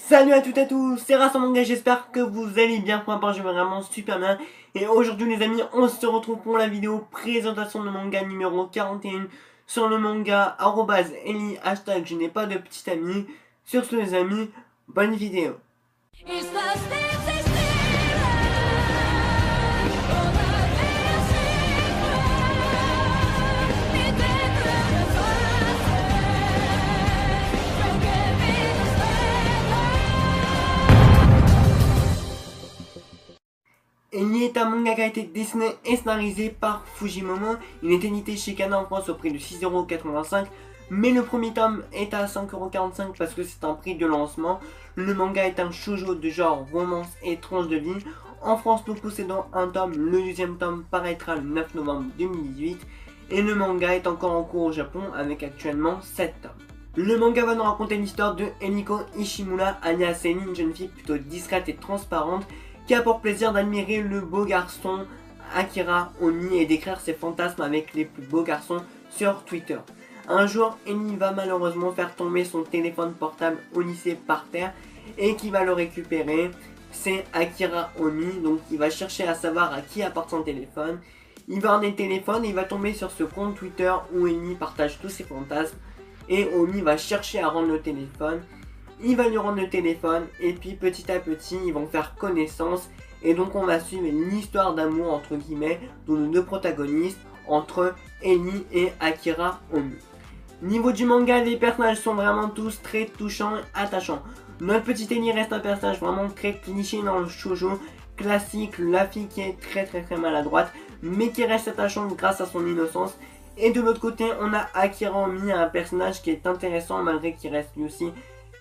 Salut à toutes et à tous, c'est Rasson Manga, j'espère que vous allez bien, pour ma part je vais vraiment super bien. Et aujourd'hui les amis, on se retrouve pour la vidéo présentation de manga numéro 41 sur le manga @Eli, hashtag je n'ai pas de petit ami. Sur ce les amis, bonne vidéo. Eli est un manga qui a été dessiné et scénarisé par Fujimomo. Il est édité chez Kana en France au prix de 6,85€. Mais le premier tome est à 5,45€ parce que c'est un prix de lancement. Le manga est un shoujo de genre romance et tranche de vie. En France, nous possédons un tome. Le deuxième tome paraîtra le 9 novembre 2018. Et le manga est encore en cours au Japon avec actuellement 7 tomes. Le manga va nous raconter l'histoire de Emiko Ishimura, alias Eni, une jeune fille plutôt discrète et transparente qui a pour plaisir d'admirer le beau garçon Akira Oni et d'écrire ses fantasmes avec les plus beaux garçons sur Twitter. Un jour, Eni va malheureusement faire tomber son téléphone portable au lycée par terre et qui va le récupérer. C'est Akira Oni, donc il va chercher à savoir à qui appartient son téléphone. Il va avoir des téléphones et il va tomber sur ce compte Twitter où Eni partage tous ses fantasmes. Et Oni va chercher à rendre le téléphone. Il va lui rendre le téléphone et puis petit à petit ils vont faire connaissance et donc on va suivre l'histoire d'amour entre guillemets de nos deux protagonistes entre Eni et Akira Oni. Niveau du manga, les personnages sont vraiment tous très touchants et attachants. Notre petite Eni reste un personnage vraiment très cliché dans le shoujo classique, la fille qui est très maladroite mais qui reste attachante grâce à son innocence. Et de l'autre côté on a Akira Oni, un personnage qui est intéressant malgré qu'il reste lui aussi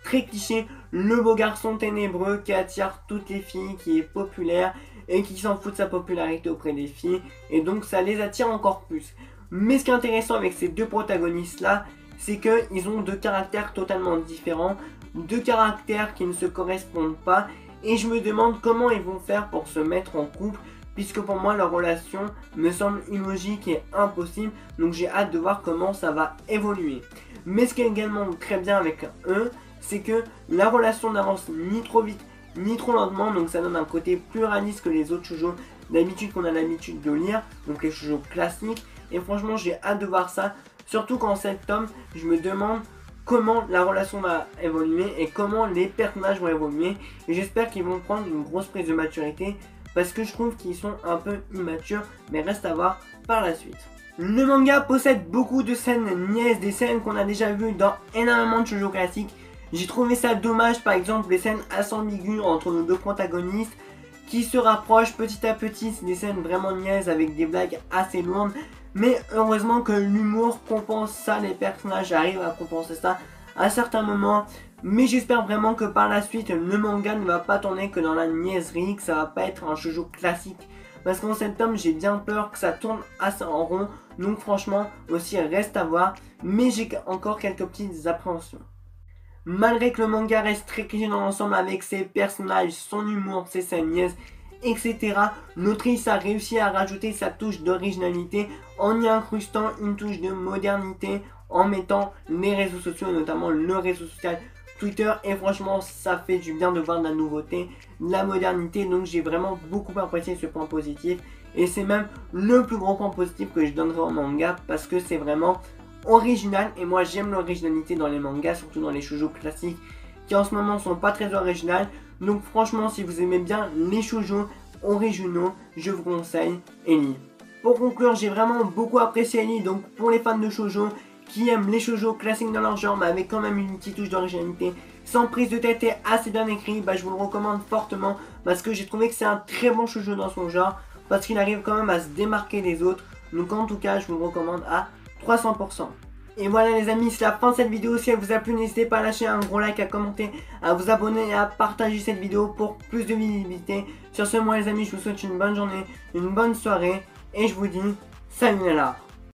très cliché, le beau garçon ténébreux qui attire toutes les filles, qui est populaire et qui s'en fout de sa popularité auprès des filles et donc ça les attire encore plus. Mais ce qui est intéressant avec ces deux protagonistes là, c'est qu'ils ont deux caractères totalement différents, deux caractères qui ne se correspondent pas et je me demande comment ils vont faire pour se mettre en couple puisque pour moi leur relation me semble illogique et impossible, donc j'ai hâte de voir comment ça va évoluer. Mais ce qui est également très bien avec eux, c'est que la relation n'avance ni trop vite ni trop lentement, donc ça donne un côté plus réaliste que les autres shoujo d'habitude qu'on a l'habitude de lire, donc les shoujo classiques, et franchement j'ai hâte de voir ça, surtout qu'en 7 tomes, je me demande comment la relation va évoluer et comment les personnages vont évoluer, et j'espère qu'ils vont prendre une grosse prise de maturité, parce que je trouve qu'ils sont un peu immatures, mais reste à voir par la suite. Le manga possède beaucoup de scènes niaises, des scènes qu'on a déjà vues dans énormément de shoujo classiques. J'ai trouvé ça dommage, par exemple les scènes assez ambiguës entre nos deux protagonistes qui se rapprochent petit à petit, c'est des scènes vraiment niaises avec des blagues assez lourdes, mais heureusement que l'humour compense ça, les personnages arrivent à compenser ça à certains moments, mais j'espère vraiment que par la suite le manga ne va pas tourner que dans la niaiserie, que ça va pas être un shoujo classique, parce qu'en cet tome j'ai bien peur que ça tourne assez en rond, donc franchement aussi reste à voir, mais j'ai encore quelques petites appréhensions. Malgré que le manga reste très cliché dans l'ensemble avec ses personnages, son humour, ses scènes niaises, etc., l'autrice a réussi à rajouter sa touche d'originalité en y incrustant une touche de modernité en mettant les réseaux sociaux, notamment le réseau social Twitter, et franchement ça fait du bien de voir de la nouveauté, de la modernité, donc j'ai vraiment beaucoup apprécié ce point positif et c'est même le plus gros point positif que je donnerai au manga parce que c'est vraiment original et moi j'aime l'originalité dans les mangas, surtout dans les shoujo classiques qui en ce moment sont pas très originales, donc franchement si vous aimez bien les shoujo originaux, je vous conseille Eli. Pour conclure, j'ai vraiment beaucoup apprécié Eli, donc pour les fans de shoujo qui aiment les shoujo classiques dans leur genre mais avec quand même une petite touche d'originalité, sans prise de tête et assez bien écrit, je vous le recommande fortement parce que j'ai trouvé que c'est un très bon shoujo dans son genre, parce qu'il arrive quand même à se démarquer des autres, donc en tout cas je vous le recommande à 300%. Et voilà les amis, c'est la fin de cette vidéo. Si elle vous a plu, n'hésitez pas à lâcher un gros like, à commenter, à vous abonner et à partager cette vidéo pour plus de visibilité. Sur ce, moi les amis, je vous souhaite une bonne journée, une bonne soirée et je vous dis salut là.